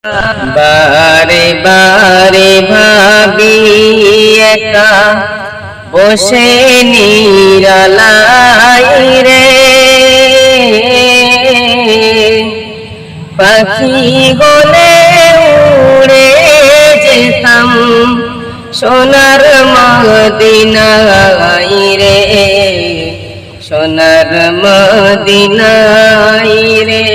বারে বারে ভাবি একা বসে নিরালাই রে, পাখি হলে উড়ে যেতাম সোনার মদিনায় রে, সোনার মদিনায় রে।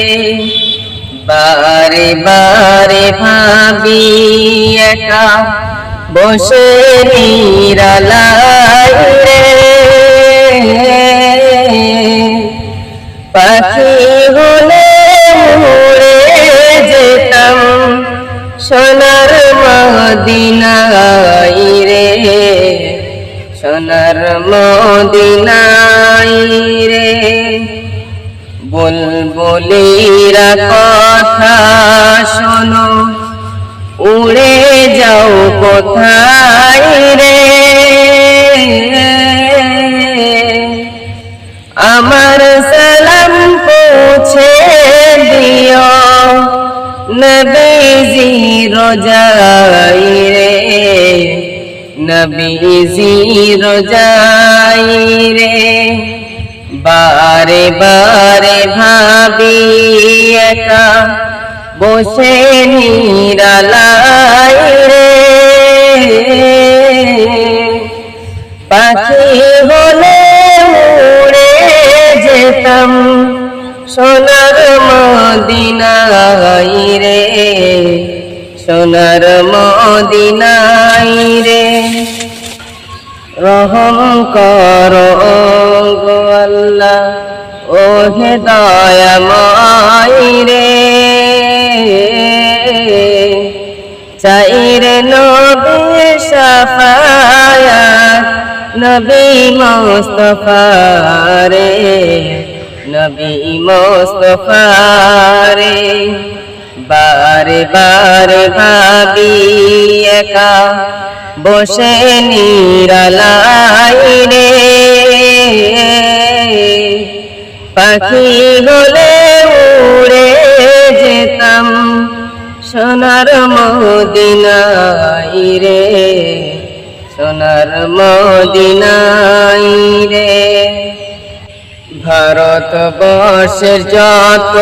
বারে বারে ভাবি একা বসে নিরালাই রে, পাখি হলে উড়ে যেতাম সোনার মদিনায় রে, সোনার মদিনায় রে। বুলবুলিরা কথা শোনো, উড়ে যাও কোথায় রে, আমার সালাম পৌঁছে দিও নবীজি রোজাই রে, নবীজি রোজাই রে। বারে বারে ভাবি একা বসে নিরালাই রে, পাখি হলে উড়ে যেতাম সোনার মদিনায় রে, সোনার মদিনায় রে। রহম করো গো আল্লাহ ও হে দয়াময় রে, চাই রে নবী শাফায়াত নবী মুস্তাফা রে, নবী মুস্তাফা রে। বারে বারে ভাবি একা বসে নিরালাই রে, পাখি হলে উড়ে যেতাম সোনার মদিনায় রে, সোনার মদিনায় রে। ভারতবর্ষের যত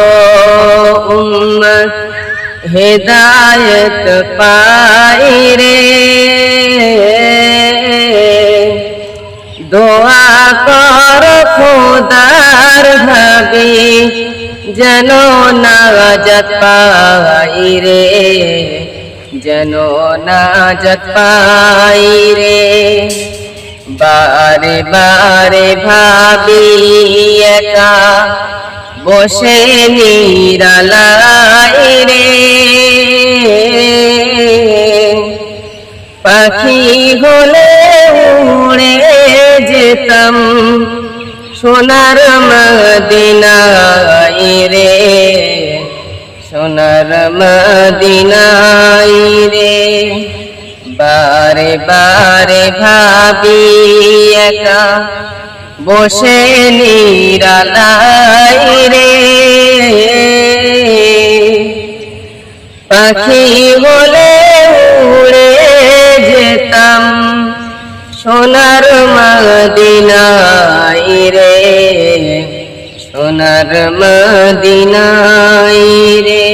উম্মত হেদায়েত পাই রে, দোয়া কর খোদার ভাবে যেন নাজাত পাই রে, যেন নাজাত পাই রে। বারে বারে ভাবি একা বসে নিরালাই রে, পাখি হলে উড়ে যেতাম সোনার মদিনায় রে, সোনার মদিনায় রে। বারে বারে ভাবি একা বসে নিরালাই রে, পাখি হলে উড়ে যেতাম সোনার মদিনায় রে, সোনার মদিনায় রে।